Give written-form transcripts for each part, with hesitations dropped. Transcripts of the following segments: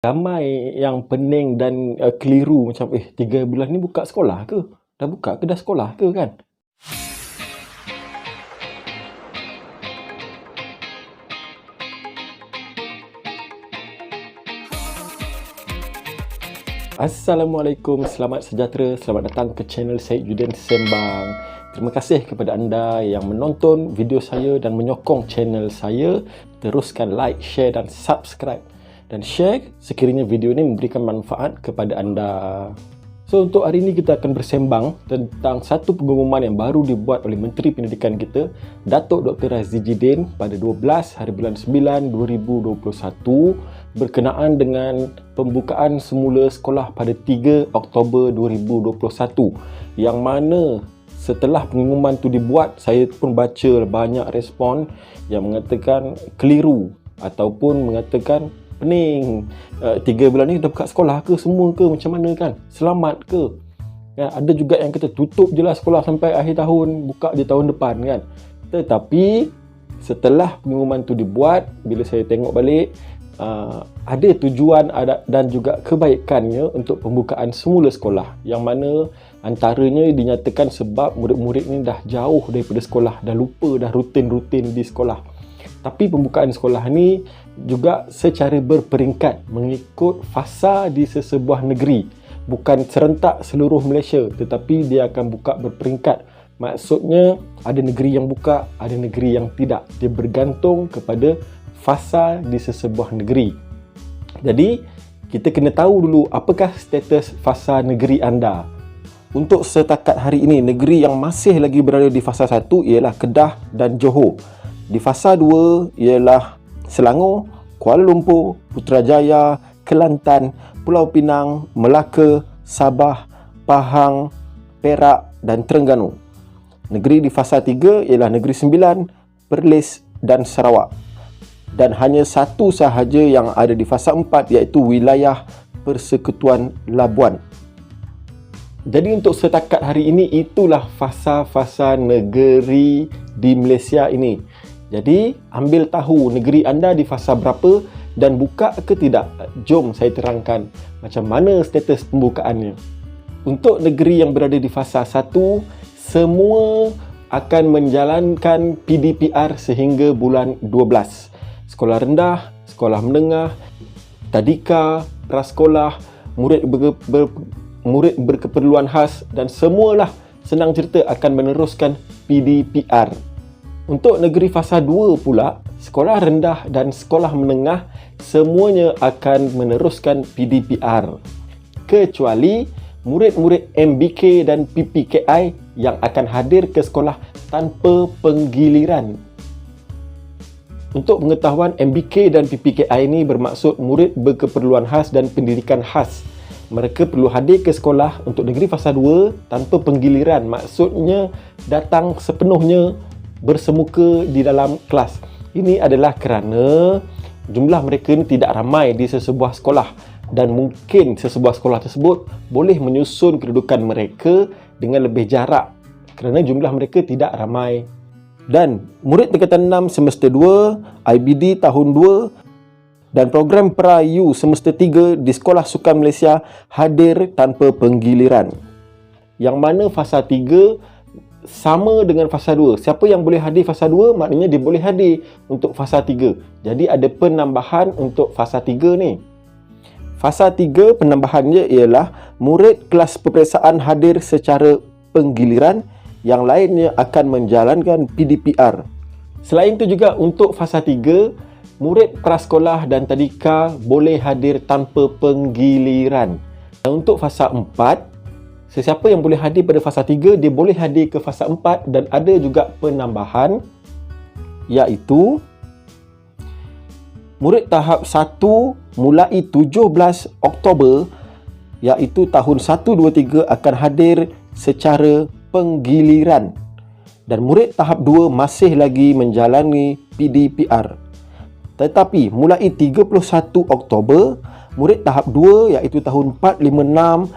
Ramai yang pening dan keliru macam 3 bulan ni buka sekolah ke? Dah buka ke dah sekolah ke kan? Assalamualaikum, selamat sejahtera, selamat datang ke channel Saifuddin Sembang. Terima kasih kepada anda yang menonton video saya dan menyokong channel saya. Teruskan like, share dan subscribe. Dan share sekiranya video ini memberikan manfaat kepada anda. So, untuk hari ini kita akan bersembang tentang satu pengumuman yang baru dibuat oleh Menteri Pendidikan kita, Datuk Dr. Azizidin, pada 12 hari bulan 9 2021 berkenaan dengan pembukaan semula sekolah pada 3 Oktober 2021, yang mana setelah pengumuman tu dibuat, saya pun baca banyak respon yang mengatakan keliru ataupun mengatakan pening. 3 bulan ni dah buka sekolah ke semua ke, macam mana kan, selamat ke ya, ada juga yang kata tutup je lah sekolah sampai akhir tahun, buka je tahun depan kan. Tetapi setelah pengumuman tu dibuat, bila saya tengok balik, ada tujuan dan juga kebaikannya untuk pembukaan semula sekolah, yang mana antaranya dinyatakan sebab murid-murid ni dah jauh daripada sekolah, dah lupa dah rutin-rutin di sekolah. Tapi pembukaan sekolah ni juga secara berperingkat mengikut fasa di sesebuah negeri, bukan serentak seluruh Malaysia, tetapi dia akan buka berperingkat. Maksudnya ada negeri yang buka, ada negeri yang tidak. Dia bergantung kepada fasa di sesebuah negeri. Jadi kita kena tahu dulu apakah status fasa negeri anda. Untuk setakat hari ini, negeri yang masih lagi berada di fasa 1 ialah Kedah dan Johor. Di fasa 2 ialah Selangor, Kuala Lumpur, Putrajaya, Kelantan, Pulau Pinang, Melaka, Sabah, Pahang, Perak dan Terengganu. Negeri di fasa 3 ialah Negeri Sembilan, Perlis dan Sarawak. Dan hanya satu sahaja yang ada di fasa 4, iaitu wilayah Persekutuan Labuan. Jadi untuk setakat hari ini, itulah fasa-fasa negeri di Malaysia ini. Jadi ambil tahu negeri anda di fasa berapa dan buka ke tidak. Jom saya terangkan macam mana status pembukaannya. Untuk negeri yang berada di fasa 1, semua akan menjalankan PDPR sehingga bulan 12. Sekolah rendah, sekolah menengah, tadika, prasekolah, murid berkeperluan khas dan semualah, senang cerita, akan meneruskan PDPR. Untuk negeri fasa 2 pula, sekolah rendah dan sekolah menengah semuanya akan meneruskan PDPR, kecuali murid-murid MBK dan PPKI yang akan hadir ke sekolah tanpa penggiliran. Untuk pengetahuan, MBK dan PPKI ini bermaksud murid berkeperluan khas dan pendidikan khas. Mereka perlu hadir ke sekolah untuk negeri fasa 2 tanpa penggiliran. Maksudnya datang sepenuhnya bersemuka di dalam kelas. Ini adalah kerana jumlah mereka ni tidak ramai di sesebuah sekolah, dan mungkin sesebuah sekolah tersebut boleh menyusun kedudukan mereka dengan lebih jarak kerana jumlah mereka tidak ramai. Dan murid tingkatan 6 semester 2, IBD tahun 2 dan program pra-U semester 3 di Sekolah Sukan Malaysia hadir tanpa penggiliran. Yang mana fasa 3 sama dengan fasa 2. Siapa yang boleh hadir fasa 2, maknanya dia boleh hadir untuk fasa 3. Jadi ada penambahan untuk fasa 3 ni. Fasa 3 penambahannya ialah murid kelas peperiksaan hadir secara penggiliran, yang lainnya akan menjalankan PDPR. Selain itu juga untuk fasa 3, murid prasekolah dan tadika boleh hadir tanpa penggiliran. Dan untuk fasa 4, sesiapa yang boleh hadir pada fasa 3, dia boleh hadir ke fasa 4, dan ada juga penambahan, iaitu murid tahap 1 mulai 17 Oktober, iaitu tahun 1, 2, 3 akan hadir secara penggiliran, dan murid tahap 2 masih lagi menjalani PDPR. Tetapi mulai 31 Oktober, murid tahap 2 iaitu tahun 4, 5, 6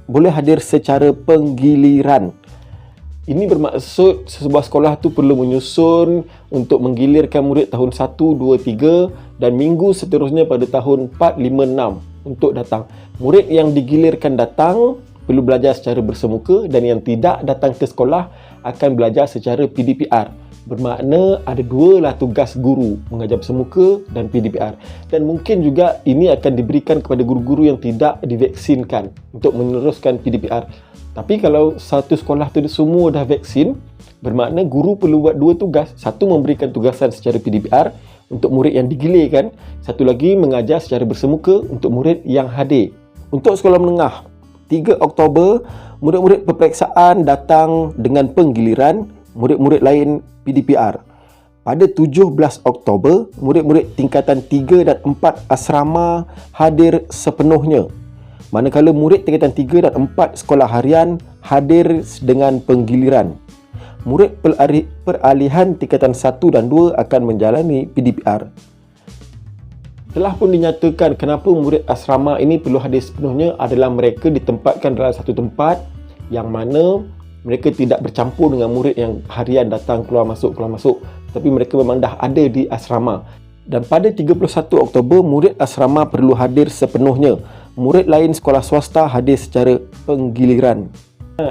boleh hadir secara penggiliran. Ini bermaksud sebuah sekolah tu perlu menyusun untuk menggilirkan murid tahun 1, 2, 3 dan minggu seterusnya pada tahun 4, 5, 6 untuk datang. Murid yang digilirkan datang perlu belajar secara bersemuka dan yang tidak datang ke sekolah akan belajar secara PDPR. Bermakna ada dua lah tugas guru, mengajar bersemuka dan PDPR. Dan mungkin juga ini akan diberikan kepada guru-guru yang tidak divaksinkan untuk meneruskan PDPR. Tapi kalau satu sekolah tu semua dah vaksin, bermakna guru perlu buat dua tugas. Satu, memberikan tugasan secara PDPR untuk murid yang digilirkan. Satu lagi, mengajar secara bersemuka untuk murid yang hadir. Untuk sekolah menengah, 3 Oktober, murid-murid peperiksaan datang dengan penggiliran, murid-murid lain PDPR. Pada 17 Oktober, murid-murid tingkatan 3 dan 4 asrama hadir sepenuhnya. Manakala murid tingkatan 3 dan 4 sekolah harian hadir dengan penggiliran. Murid peralihan tingkatan 1 dan 2 akan menjalani PDPR. Telah pun dinyatakan kenapa murid asrama ini perlu hadir sepenuhnya adalah mereka ditempatkan dalam satu tempat yang mana mereka tidak bercampur dengan murid yang harian datang keluar masuk, tapi mereka memang dah ada di asrama. Dan pada 31 Oktober, murid asrama perlu hadir sepenuhnya. Murid lain sekolah swasta hadir secara penggiliran.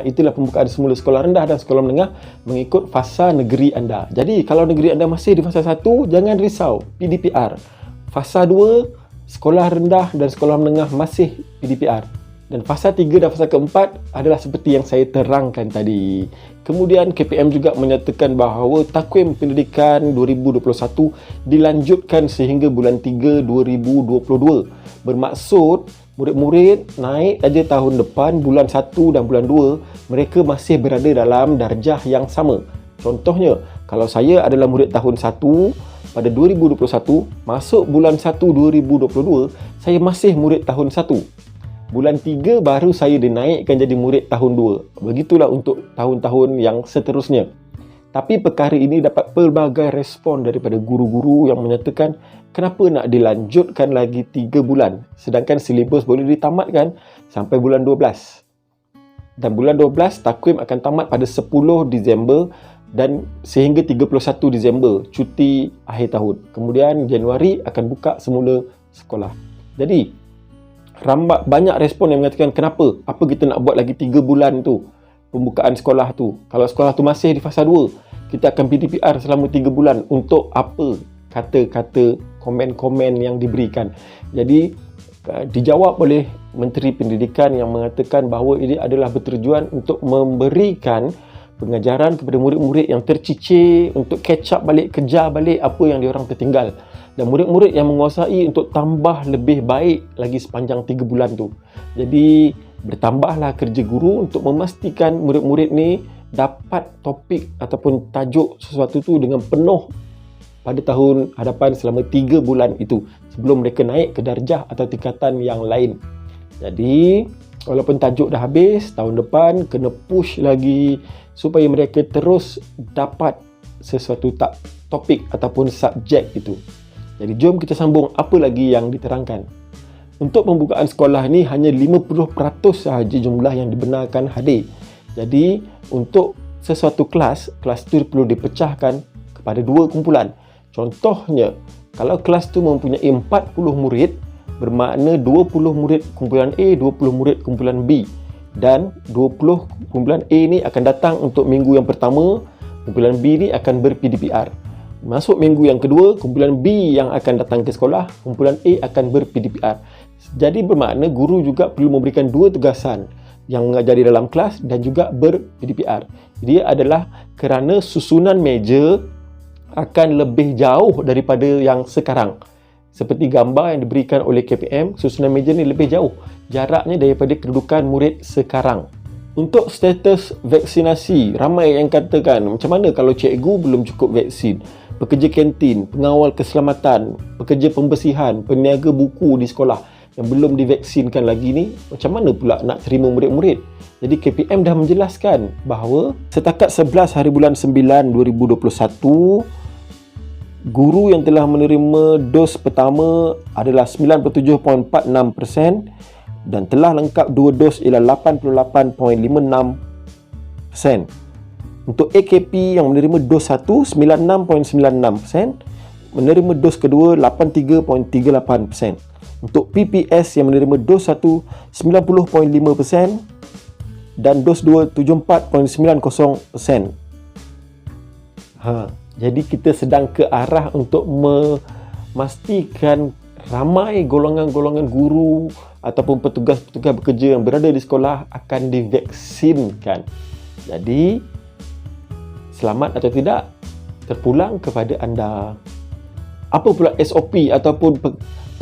Itulah pembukaan semula sekolah rendah dan sekolah menengah mengikut fasa negeri anda. Jadi kalau negeri anda masih di fasa 1, jangan risau, PDPR. Fasa 2, sekolah rendah dan sekolah menengah masih PDPR. Dan fasa 3 dan fasa keempat adalah seperti yang saya terangkan tadi. Kemudian KPM juga menyatakan bahawa takwim pendidikan 2021 dilanjutkan sehingga bulan 3 2022. Bermaksud murid-murid naik aja tahun depan bulan 1 dan bulan 2 mereka masih berada dalam darjah yang sama. Contohnya, kalau saya adalah murid tahun 1 pada 2021, masuk bulan 1 2022 saya masih murid tahun 1. Bulan 3 baru saya dinaikkan jadi murid tahun 2. Begitulah untuk tahun-tahun yang seterusnya. Tapi perkara ini dapat pelbagai respon daripada guru-guru yang menyatakan kenapa nak dilanjutkan lagi 3 bulan sedangkan silibus boleh ditamatkan sampai bulan 12. Dan bulan 12 takwim akan tamat pada 10 Disember dan sehingga 31 Disember cuti akhir tahun. Kemudian Januari akan buka semula sekolah. Jadi banyak respon yang mengatakan kenapa? Apa kita nak buat lagi 3 bulan tu pembukaan sekolah tu? Kalau sekolah tu masih di fasa 2, kita akan PDPR selama 3 bulan. Untuk apa? Kata-kata, komen-komen yang diberikan. Jadi dijawab oleh Menteri Pendidikan yang mengatakan bahawa ini adalah bertujuan untuk memberikan pengajaran kepada murid-murid yang tercicir untuk catch up balik, kejar balik apa yang diorang tertinggal. Dan murid-murid yang menguasai untuk tambah lebih baik lagi sepanjang 3 bulan tu. Jadi bertambahlah kerja guru untuk memastikan murid-murid ni dapat topik ataupun tajuk sesuatu tu dengan penuh pada tahun hadapan selama 3 bulan itu sebelum mereka naik ke darjah atau tingkatan yang lain. Jadi walaupun tajuk dah habis, tahun depan kena push lagi supaya mereka terus dapat sesuatu topik ataupun subjek itu. Jadi jom kita sambung apa lagi yang diterangkan. Untuk pembukaan sekolah ni hanya 50% sahaja jumlah yang dibenarkan hadir. Jadi untuk sesuatu kelas tu perlu dipecahkan kepada 2 kumpulan. Contohnya, kalau kelas tu mempunyai 40 murid, bermakna 20 murid kumpulan A, 20 murid kumpulan B. Dan 20 kumpulan A ni akan datang untuk minggu yang pertama, kumpulan B ni akan ber-PDPR. Masuk minggu yang kedua, kumpulan B yang akan datang ke sekolah, kumpulan A akan ber-PDPR. Jadi bermakna guru juga perlu memberikan 2 tugasan yang mengajar di dalam kelas dan juga ber-PDPR. Dia adalah kerana susunan meja akan lebih jauh daripada yang sekarang. Seperti gambar yang diberikan oleh KPM, susunan meja ni lebih jauh jaraknya daripada kedudukan murid sekarang. Untuk status vaksinasi, ramai yang katakan macam mana kalau cikgu belum cukup vaksin? Pekerja kantin, pengawal keselamatan, pekerja pembersihan, peniaga buku di sekolah yang belum divaksinkan lagi ni, macam mana pula nak terima murid-murid? Jadi KPM dah menjelaskan bahawa setakat 11 hari bulan 9 2021, guru yang telah menerima dos pertama adalah 97.46% dan telah lengkap 2 dos ialah 88.56%. Untuk AKP yang menerima dos 1, 96.96%. Menerima dos kedua, 83.38%. Untuk PPS yang menerima dos 1, 90.5%. Dan dos 2, 74.90%. Jadi kita sedang ke arah untuk memastikan ramai golongan-golongan guru ataupun petugas-petugas bekerja yang berada di sekolah akan divaksinkan. Jadi, selamat atau tidak, terpulang kepada anda. Apa pula SOP ataupun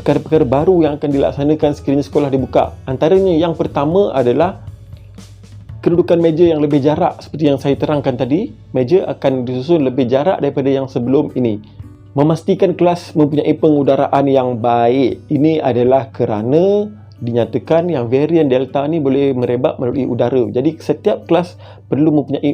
perkara-perkara baru yang akan dilaksanakan sekiranya sekolah dibuka? Antaranya yang pertama adalah kedudukan meja yang lebih jarak. Seperti yang saya terangkan tadi, meja akan disusun lebih jarak daripada yang sebelum ini. Memastikan kelas mempunyai pengudaraan yang baik. Ini adalah kerana dinyatakan yang varian Delta ni boleh merebak melalui udara. Jadi setiap kelas perlu mempunyai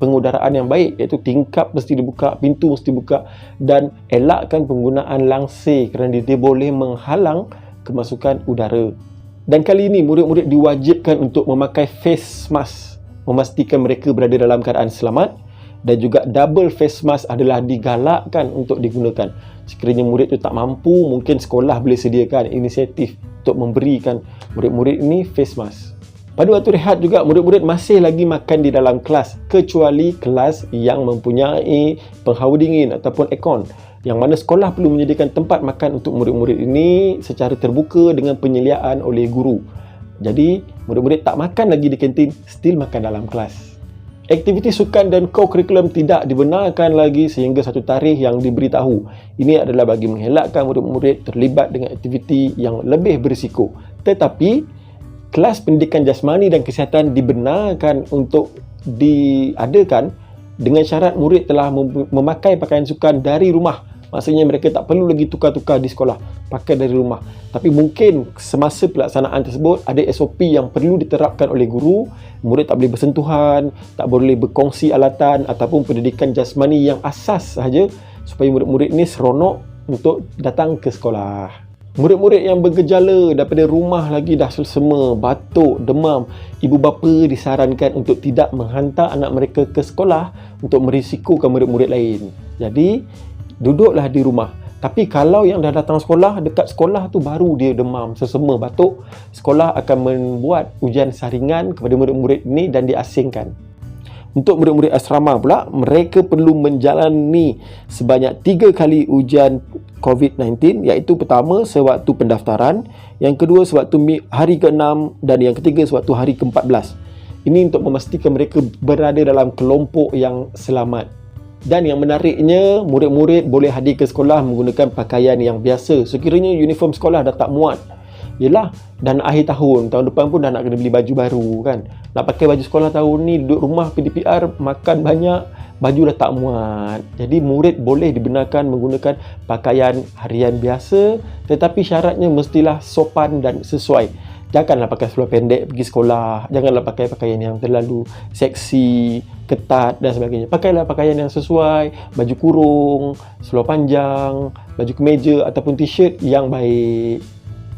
pengudaraan yang baik, iaitu tingkap mesti dibuka, pintu mesti dibuka, dan elakkan penggunaan langsir kerana dia boleh menghalang kemasukan udara. Dan kali ini murid-murid diwajibkan untuk memakai face mask, memastikan mereka berada dalam keadaan selamat. Dan juga double face mask adalah digalakkan untuk digunakan. Sekiranya murid itu tak mampu, mungkin sekolah boleh sediakan inisiatif untuk memberikan murid-murid ini face mask. Pada waktu rehat juga, murid-murid masih lagi makan di dalam kelas, kecuali kelas yang mempunyai penghawa dingin ataupun aircon, yang mana sekolah perlu menyediakan tempat makan untuk murid-murid ini secara terbuka dengan penyediaan oleh guru. Jadi, murid-murid tak makan lagi di kantin, still makan dalam kelas. Aktiviti sukan dan co-curriculum tidak dibenarkan lagi sehingga satu tarikh yang diberitahu. Ini adalah bagi mengelakkan murid-murid terlibat dengan aktiviti yang lebih berisiko. Tetapi, kelas pendidikan jasmani dan kesihatan dibenarkan untuk diadakan dengan syarat murid telah memakai pakaian sukan dari rumah. Maksudnya mereka tak perlu lagi tukar-tukar di sekolah, pakai dari rumah. Tapi mungkin semasa pelaksanaan tersebut ada SOP yang perlu diterapkan oleh guru. Murid tak boleh bersentuhan, tak boleh berkongsi alatan ataupun pendidikan jasmani yang asas sahaja, supaya murid-murid ini seronok untuk datang ke sekolah. Murid-murid yang bergejala daripada rumah lagi dah selsema, batuk, demam, ibu bapa disarankan untuk tidak menghantar anak mereka ke sekolah untuk merisikokan murid-murid lain. Jadi, duduklah di rumah. Tapi kalau yang dah datang sekolah, dekat sekolah tu baru dia demam, selsema, batuk, sekolah akan membuat ujian saringan kepada murid-murid ini dan diasingkan. Untuk murid-murid asrama pula, mereka perlu menjalani sebanyak 3 kali ujian COVID-19, iaitu pertama sewaktu pendaftaran, yang kedua sewaktu hari ke-6 dan yang ketiga sewaktu hari ke-14. Ini untuk memastikan mereka berada dalam kelompok yang selamat. Dan yang menariknya, murid-murid boleh hadir ke sekolah menggunakan pakaian yang biasa sekiranya uniform sekolah dah tak muat. Yelah, dan akhir tahun depan pun dah nak kena beli baju baru kan. Nak pakai baju sekolah tahun ni, duduk rumah PDPR, makan banyak, baju dah tak muat. Jadi murid boleh dibenarkan menggunakan pakaian harian biasa, tetapi syaratnya mestilah sopan dan sesuai. Janganlah pakai seluar pendek pergi sekolah, janganlah pakai pakaian yang terlalu seksi, ketat dan sebagainya. Pakailah pakaian yang sesuai, baju kurung, seluar panjang, baju kemeja ataupun t-shirt yang baik.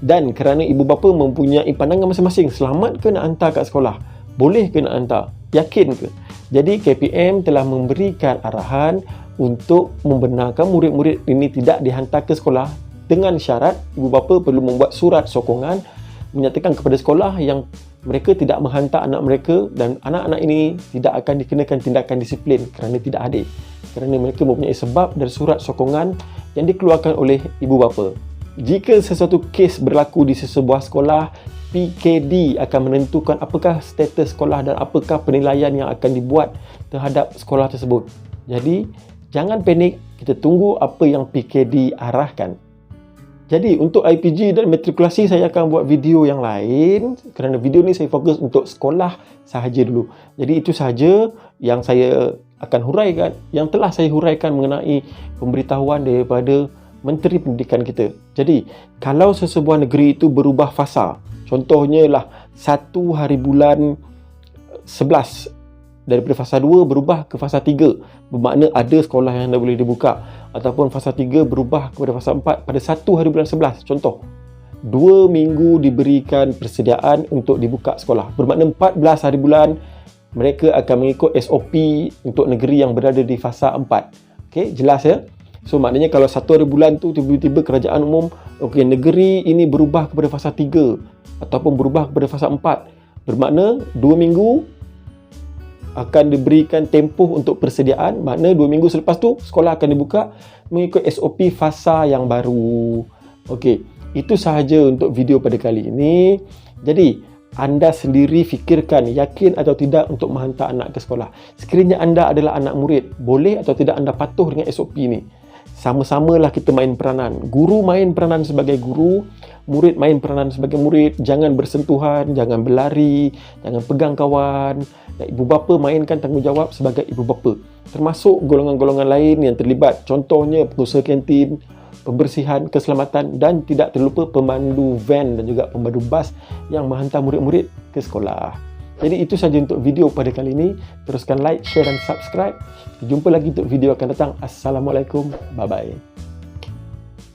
Dan kerana ibu bapa mempunyai pandangan masing-masing, selamat ke nak hantar kat sekolah? Boleh ke nak hantar? Yakin ke? Jadi KPM telah memberikan arahan untuk membenarkan murid-murid ini tidak dihantar ke sekolah dengan syarat ibu bapa perlu membuat surat sokongan menyatakan kepada sekolah yang mereka tidak menghantar anak mereka dan anak-anak ini tidak akan dikenakan tindakan disiplin kerana tidak hadir. Kerana mereka mempunyai sebab dan surat sokongan yang dikeluarkan oleh ibu bapa. Jika sesuatu kes berlaku di sesebuah sekolah, PKD akan menentukan apakah status sekolah dan apakah penilaian yang akan dibuat terhadap sekolah tersebut. Jadi, jangan panik, kita tunggu apa yang PKD arahkan. Jadi untuk IPG dan matrikulasi saya akan buat video yang lain kerana video ni saya fokus untuk sekolah sahaja dulu. Jadi itu sahaja yang saya akan huraikan, yang telah saya huraikan mengenai pemberitahuan daripada Menteri Pendidikan kita. Jadi kalau sesebuah negeri itu berubah fasa, contohnya lah 1 hari bulan 11 daripada fasa 2 berubah ke fasa 3, bermakna ada sekolah yang dah boleh dibuka, ataupun fasa 3 berubah kepada fasa 4 pada 1 hari bulan 11. Contoh, 2 minggu diberikan persediaan untuk dibuka sekolah, bermakna 14 hari bulan mereka akan mengikut SOP untuk negeri yang berada di fasa 4. Okey, jelas ya? So maknanya kalau 1 hari bulan tu tiba-tiba kerajaan umum, okey, negeri ini berubah kepada fasa 3 ataupun berubah kepada fasa 4, bermakna 2 minggu akan diberikan tempoh untuk persediaan. Makna 2 minggu selepas tu sekolah akan dibuka mengikut SOP fasa yang baru. Okey, itu sahaja untuk video pada kali ini. Jadi anda sendiri fikirkan, yakin atau tidak untuk menghantar anak ke sekolah. Sekiranya anda adalah anak murid, boleh atau tidak anda patuh dengan SOP ni? Sama-samalah kita main peranan. Guru main peranan sebagai guru, murid main peranan sebagai murid. Jangan bersentuhan, jangan berlari, jangan pegang kawan. Dan ibu bapa mainkan tanggungjawab sebagai ibu bapa. Termasuk golongan-golongan lain yang terlibat. Contohnya pengusaha kantin, pembersihan, keselamatan, dan tidak terlupa pemandu van dan juga pemandu bas yang menghantar murid-murid ke sekolah. Jadi itu saja untuk video pada kali ini. Teruskan like, share dan subscribe. Jumpa lagi untuk video akan datang. Assalamualaikum. Bye-bye.